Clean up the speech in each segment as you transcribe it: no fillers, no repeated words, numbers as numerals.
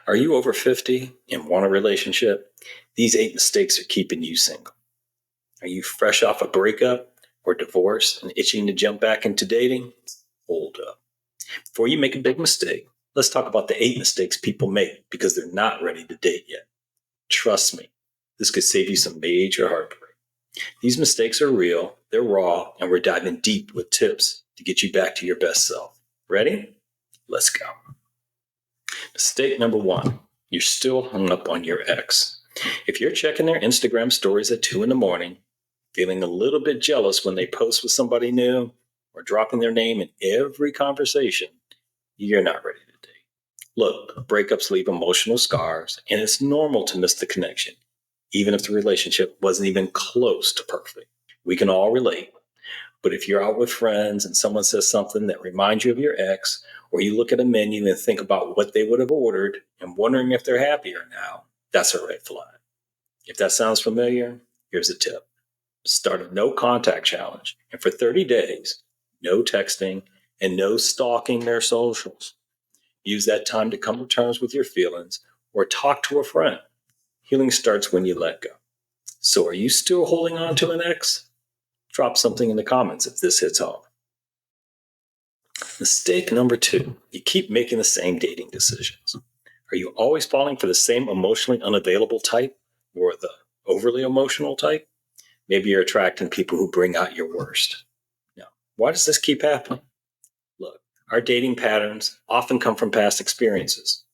Are you over 50 and want a relationship? These 8 mistakes are keeping you single. Are you fresh off a breakup or divorce and itching to jump back into dating? Hold up. Before you make a big mistake, let's talk about the 8 mistakes people make because they're not ready to date yet. Trust me, this could save you some major heartbreak. These mistakes are real, they're raw, and we're diving deep with tips to get you back to your best self. Ready? Let's go. Mistake number 1, you're still hung up on your ex. If you're checking their Instagram stories at 2 in the morning, feeling a little bit jealous when they post with somebody new, or dropping their name in every conversation, you're not ready to date. Look, breakups leave emotional scars, and it's normal to miss the connection, even if the relationship wasn't even close to perfect. We can all relate. But if you're out with friends and someone says something that reminds you of your ex, or you look at a menu and think about what they would have ordered and wondering if they're happier now, that's a red flag. If that sounds familiar, here's a tip. Start a no contact challenge. And for 30 days, no texting and no stalking their socials. Use that time to come to terms with your feelings or talk to a friend. Healing starts when you let go. So are you still holding on to an ex? Drop something in the comments if this hits home. Mistake number 2, you keep making the same dating decisions. Are you always falling for the same emotionally unavailable type or the overly emotional type? Maybe you're attracting people who bring out your worst. Now, why does this keep happening? Look, our dating patterns often come from past experiences.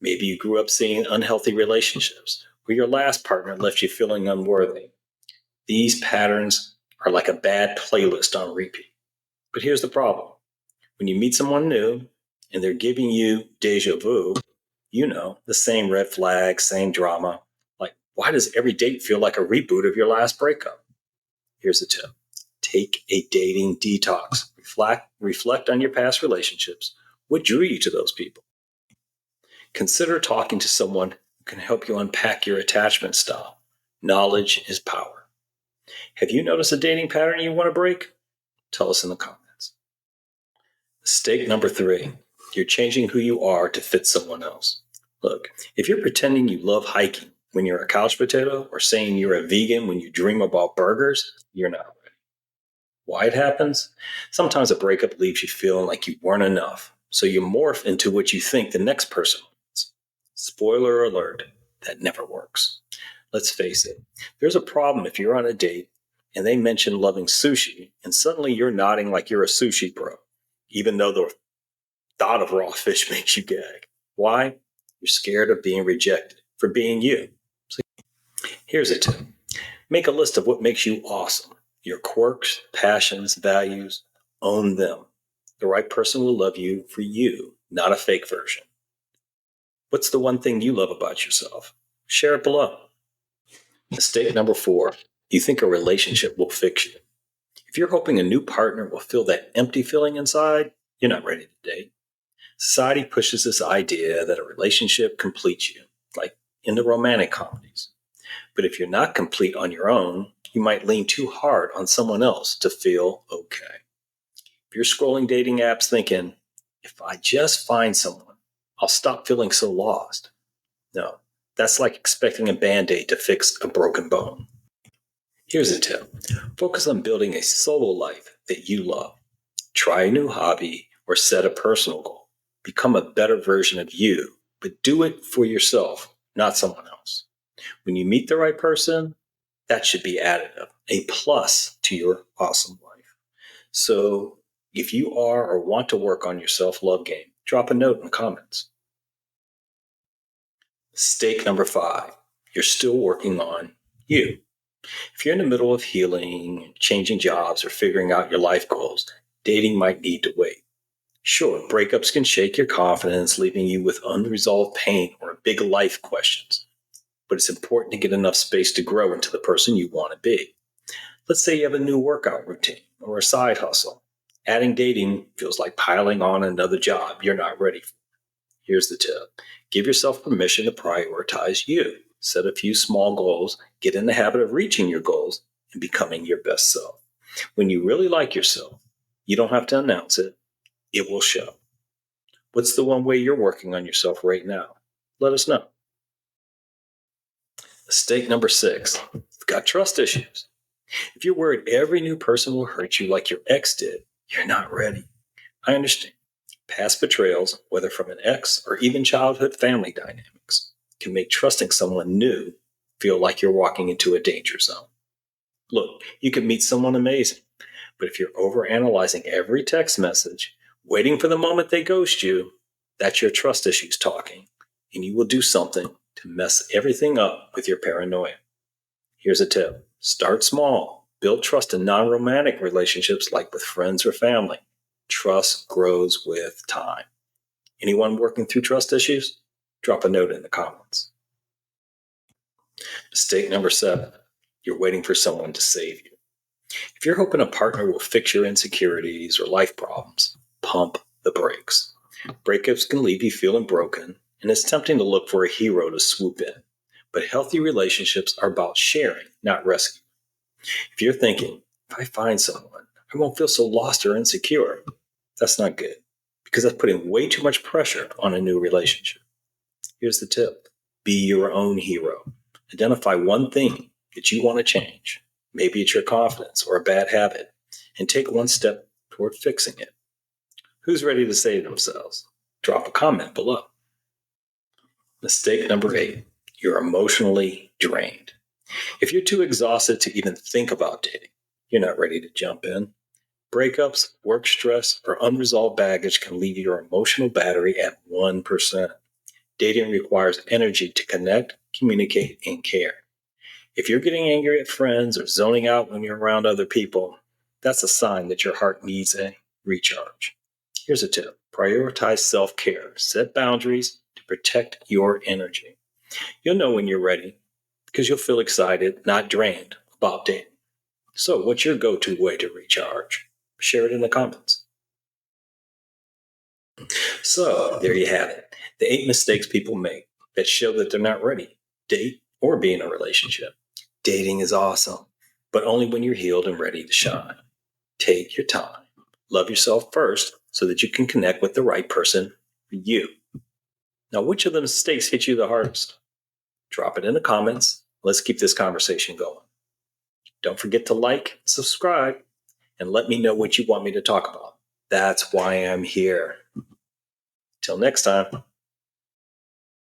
Maybe you grew up seeing unhealthy relationships where your last partner left you feeling unworthy. These patterns are like a bad playlist on repeat. But here's the problem. When you meet someone new and they're giving you deja vu, the same red flags, same drama. Like, why does every date feel like a reboot of your last breakup? Here's a tip. Take a dating detox. Reflect on your past relationships. What drew you to those people? Consider talking to someone who can help you unpack your attachment style. Knowledge is power. Have you noticed a dating pattern you want to break? Tell us in the comments. Mistake number 3, you're changing who you are to fit someone else. Look, if you're pretending you love hiking when you're a couch potato or saying you're a vegan when you dream about burgers, you're not ready. Why it happens? Sometimes a breakup leaves you feeling like you weren't enough, so you morph into what you think the next person wants. Spoiler alert, that never works. Let's face it, there's a problem if you're on a date and they mention loving sushi and suddenly you're nodding like you're a sushi bro, even though the thought of raw fish makes you gag. Why? You're scared of being rejected for being you. So here's a tip. Make a list of what makes you awesome. Your quirks, passions, values. Own them. The right person will love you for you, not a fake version. What's the one thing you love about yourself? Share it below. Mistake number 4. You think a relationship will fix you. If you're hoping a new partner will fill that empty feeling inside, you're not ready to date. Society pushes this idea that a relationship completes you, like in the romantic comedies. But if you're not complete on your own, you might lean too hard on someone else to feel okay. If you're scrolling dating apps thinking, if I just find someone, I'll stop feeling so lost. No, that's like expecting a Band-Aid to fix a broken bone. Here's a tip. Focus on building a solo life that you love. Try a new hobby or set a personal goal. Become a better version of you, but do it for yourself, not someone else. When you meet the right person, that should be additive, a plus to your awesome life. So if you are or want to work on your self-love game, drop a note in the comments. Mistake number 5, you're still working on you. If you're in the middle of healing, changing jobs, or figuring out your life goals, dating might need to wait. Sure, breakups can shake your confidence, leaving you with unresolved pain or big life questions. But it's important to get enough space to grow into the person you want to be. Let's say you have a new workout routine or a side hustle. Adding dating feels like piling on another job you're not ready for. Here's the tip. Give yourself permission to prioritize you. Set a few small goals, get in the habit of reaching your goals, and becoming your best self. When you really like yourself, you don't have to announce it. It will show. What's the one way you're working on yourself right now? Let us know. Mistake number 6. You've got trust issues. If you're worried every new person will hurt you like your ex did, you're not ready. I understand. Past betrayals, whether from an ex or even childhood family dynamics, can make trusting someone new feel like you're walking into a danger zone. Look, you could meet someone amazing, but if you're overanalyzing every text message, waiting for the moment they ghost you, that's your trust issues talking, and you will do something to mess everything up with your paranoia. Here's a tip. Start small. Build trust in non-romantic relationships like with friends or family. Trust grows with time. Anyone working through trust issues? Drop a note in the comments. Mistake number 7. You're waiting for someone to save you. If you're hoping a partner will fix your insecurities or life problems, pump the brakes. Breakups can leave you feeling broken, and it's tempting to look for a hero to swoop in. But healthy relationships are about sharing, not rescue. If you're thinking, if I find someone, I won't feel so lost or insecure, that's not good, because that's putting way too much pressure on a new relationship. Here's the tip. Be your own hero. Identify one thing that you want to change. Maybe it's your confidence or a bad habit, and take one step toward fixing it. Who's ready to save themselves? Drop a comment below. Mistake number 8. You're emotionally drained. If you're too exhausted to even think about dating, you're not ready to jump in. Breakups, work stress, or unresolved baggage can leave your emotional battery at 1%. Dating requires energy to connect, communicate, and care. If you're getting angry at friends or zoning out when you're around other people, that's a sign that your heart needs a recharge. Here's a tip. Prioritize self-care. Set boundaries to protect your energy. You'll know when you're ready because you'll feel excited, not drained about dating. So what's your go-to way to recharge? Share it in the comments. So there you have it. The 8 mistakes people make that show that they're not ready to date or be in a relationship. Dating is awesome, but only when you're healed and ready to shine. Take your time. Love yourself first so that you can connect with the right person for you. Now, which of the mistakes hit you the hardest? Drop it in the comments. Let's keep this conversation going. Don't forget to like, subscribe, and let me know what you want me to talk about. That's why I'm here. Till next time.